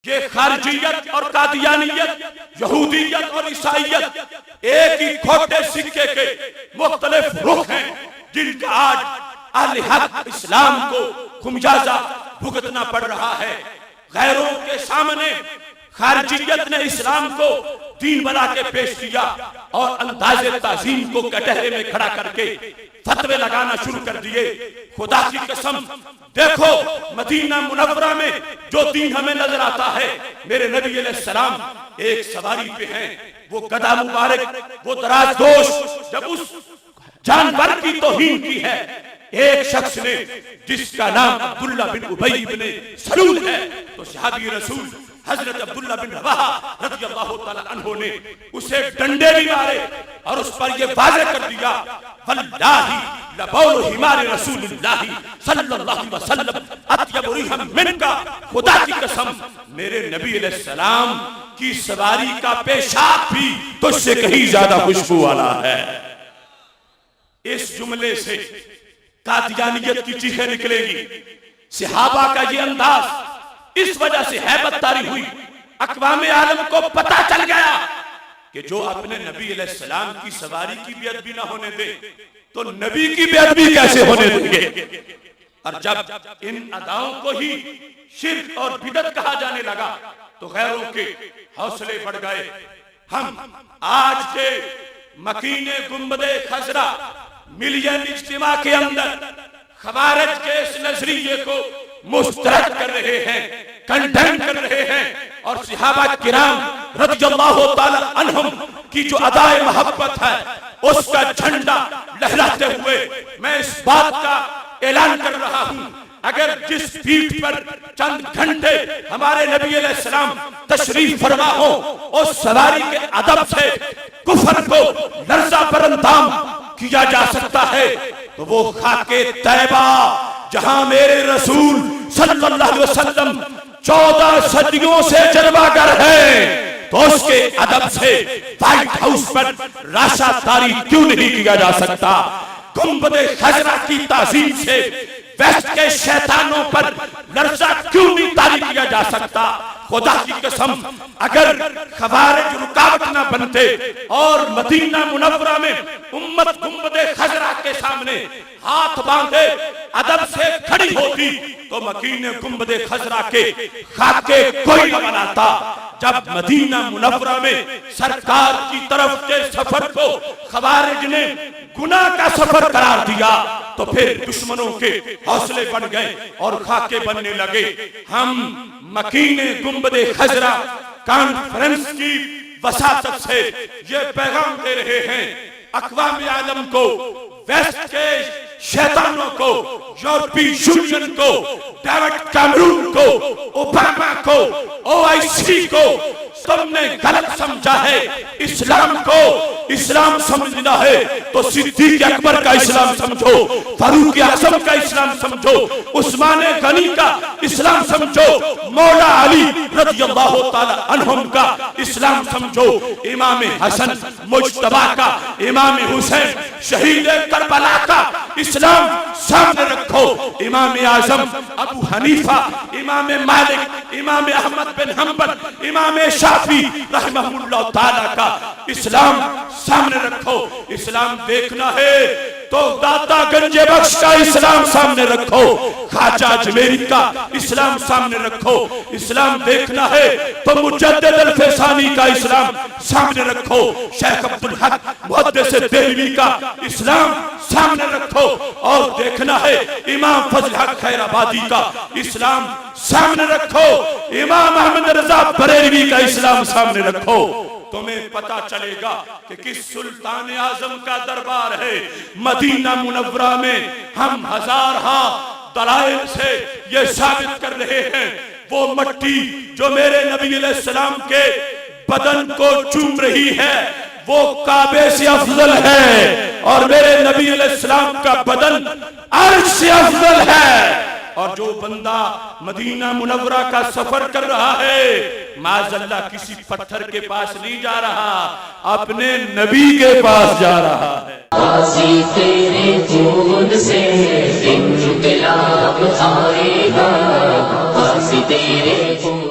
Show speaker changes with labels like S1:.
S1: یہ خارجیت اور قادیانیت، یہودیت اور عیسائیت ایک ہی کھوٹے سکے کے مختلف رخ ہیں جن کا آج اہل حق اسلام کو خمیازہ بھگتنا پڑ رہا ہے۔ غیروں کے سامنے خارجیت نے اسلام کو دین بنا کے پیش کیا اور انداز تعظیم کو کٹہرے میں کھڑا کر کے فتوے لگانا شروع کر دیے۔ خدا کی قسم دیکھو مدینہ منورہ میں جو دین ہمیں نظر آتا ہے، میرے نبی علیہ السلام ایک سواری پہ ہیں، وہ گدھا مبارک، وہ دراز دوش، جب اس جانور کی توہین کی ہے ایک شخص نے جس کا نام عبداللہ بن ابی بن سلول ہے، تو صحابی رسول حضرت عبداللہ بن رواحہ رضی اللہ تعالیٰ عنہ نے اسے ڈنڈے بھی مارے اور اس پر یہ واضح کر دیا، واللہ لبول حمار رسول اللہ صلی اللہ علیہ وسلم اطیب ریحا منکا، خدا کی قسم میرے نبی علیہ السلام کی سواری کا پیشاب بھی تجھ سے کہیں زیادہ خوشبو والا ہے۔ اس جملے سے قادیانیت کی چیخیں نکلے گی۔ صحابہ کا یہ انداز اس وجہ سے ہیبت طاری ہوئی، اقوام عالم کو پتہ چل گیا کہ جو اپنے نبی علیہ السلام کی سواری کی بیعت بھی نہ ہونے دے تو نبی کی بیعت بھی کیسے ہونے دیں گے۔ اور جب ان اداؤں کو ہی شرک اور بدعت کہا جانے لگا تو غیروں کے حوصلے بڑھ گئے۔ ہم آج کے مکین گنبد خضرا ملین اجتماع کے اندر خوارج کے اس نظریے کو مسترد کر رہے ہیں، کنڈیم کر رہے ہیں، اور صحابہ کرام رضی اللہ تعالی عنہم کی جو ادائے محبت ہے اس کا جھنڈا لہراتے ہوئے میں اس بات کا اعلان کر رہا ہوں، اگر جس پیٹھ پر چند گھنٹے ہمارے نبی علیہ السلام تشریف فرما ہو اس سواری کے ادب سے کفر کو لرزہ پر اندام کیا جا سکتا ہے تو وہ خاک طیبہ جہاں میرے رسول صلی اللہ علیہ وسلم 14 صدیوں سے جلوہ گر ہے تو اس کے ادب سے وائٹ ہاؤس پر راشا تاری کیوں نہیں کیا جا سکتا؟ گنبد خضرا کی تعظیم سے ویسٹ کے شیطانوں پر لرزہ کیوں نہیں تاری کیا جا سکتا؟ خدا کی قسم اگر خوارج رکاوٹ نہ بنتے اور مدینہ منورہ میں امت گنبد خضرا کے سامنے ہاتھ باندھے ادب سے کھڑی ہوتی تو مکین گنبد خضرا کے خاکے کوئی نہ بناتا۔ جب مدینہ منورہ میں سرکار کی طرف کے سفر کو خوارج نے گناہ کا سفر قرار دیا تو پھر دشمنوں کے حوصلے بڑھ گئے اور خاکے بننے لگے۔ ہم مکین گنبد خضرا کانفرنس کی وساطت سے یہ پیغام دے رہے ہیں اقوام عالم کو، ویسٹ کے شیطانوں کو، یورپی یونین کو، ڈیوڈ کیمرون کو، اوباما کو، او آئی سی کو، تم نے غلط سمجھا ہے۔ اسلام کو اسلام سمجھنا ہے تو صدیق اکبر کا اسلام سمجھو، فاروق اعظم کا اسلام سمجھو، عثمان غنی کا اسلام سمجھو، مولا علی رضی اللہ تعالی عنہم کا اسلام سمجھو، امام حسن مجتبی کا، امام حسین شہید کربلا کا اسلام سامنے رکھو، امام اعظم ابو حنیفہ، امام مالک، امام احمد بن حنبل، امام شافعی رحمہ اللہ تعالی کا اسلام سامنے رکھو۔ اسلام دیکھنا ہے تو داتا گنج بخش کا اسلام سامنے رکھو، خواجہ اجمیری کا اسلام سامنے رکھو۔ اسلام دیکھنا ہے تو مجدد الفسانی کا اسلام سامنے رکھو، شیخ عبدالحق محدث دہلوی کا اسلام سامنے رکھو، اور دیکھنا ہے امام فضل حق خیر آبادی کا اسلام سامنے رکھو، امام احمد رضا بریلوی کا اسلام سامنے رکھو۔ تمہیں پتا چلے گا کہ کس سلطان اعظم کا دربار ہے۔ مدینہ منورہ میں ہم ہزارہا دلائل سے یہ ثابت کر رہے ہیں وہ مٹی جو میرے نبی علیہ السلام کے بدن کو چوم رہی ہے وہ کعبے سے افضل ہے، اور میرے نبی علیہ السلام کا بدن عرش سے افضل ہے۔ اور جو بندہ مدینہ منورہ کا سفر کر رہا ہے معاذ اللہ کسی پتھر کے پاس نہیں جا رہا، اپنے نبی کے پاس جا رہا ہے۔
S2: غازی تیرے خون سے انقلاب آئے گا، غازی تیرے خون